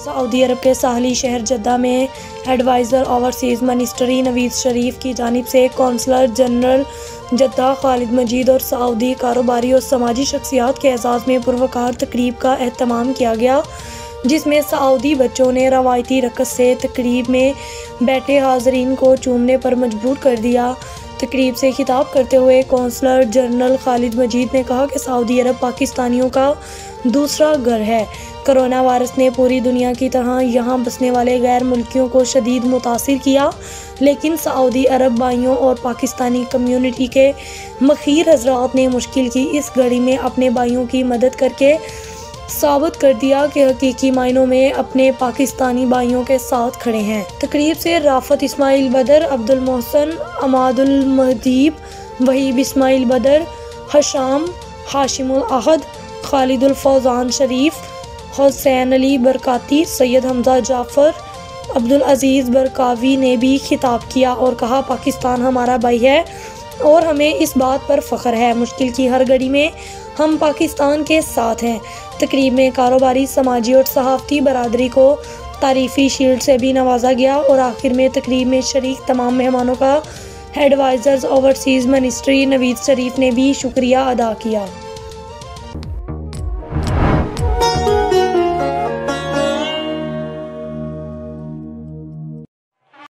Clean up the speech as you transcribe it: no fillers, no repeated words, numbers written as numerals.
Saudi अरब के साहली शहर जद्दा में एडवाइज़र ओवरसीज़ मिनिस्ट्री नवीद शरीफ की जानिब से कौंसलर जनरल जद्दा खालिद मजीद और सऊदी कारोबारी और समाजी शख्सियात के एजाज़ में पुरवकार तकरीब का एहतमाम किया गया, जिसमें सऊदी बच्चों ने रवायती रक़स से तकरीब में बैठे हाज़रीन को चूमने पर मजबूर कर दिया। तकरीब से खिताब करते हुए कौंसलर जनरल खालिद मजीद ने कहा कि सऊदी अरब पाकिस्तानियों का दूसरा घर है। कोरोना वायरस ने पूरी दुनिया की तरह यहाँ बसने वाले गैर मुल्कियों को शदीद मुतासिर किया, लेकिन सऊदी अरब भाइयों और पाकिस्तानी कम्युनिटी के मखीर हज़रात ने मुश्किल की इस घड़ी में अपने भाइयों की मदद करके साबित कर दिया कि हकीकी मायनों में अपने पाकिस्तानी भाइयों के साथ खड़े हैं। तकरीब से राफत इस्माइल बदर, अब्दुल मोहसन, अमादुल महदीब, वहीब इस्माइल बदर, हशाम, हाशिमुल अहद, खालिदुल फौजान शरीफ, हुसैन अली बरकाती, सैयद हमजा जाफ़र, अब्दुल अजीज़ बरकावी ने भी खिताब किया और कहा, पाकिस्तान हमारा भाई है और हमें इस बात पर फ़ख्र है। मुश्किल की हर घड़ी में हम पाकिस्तान के साथ हैं। तकरीब में कारोबारी, समाजी और सहाफ़ती बरादरी को तारीफ़ी शील्ड से भी नवाजा गया और आखिर में तकरीब में शरीक तमाम मेहमानों का एडवाइज़र्स ओवरसीज़ मिनिस्ट्री नवीद शरीफ ने भी शुक्रिया अदा किया।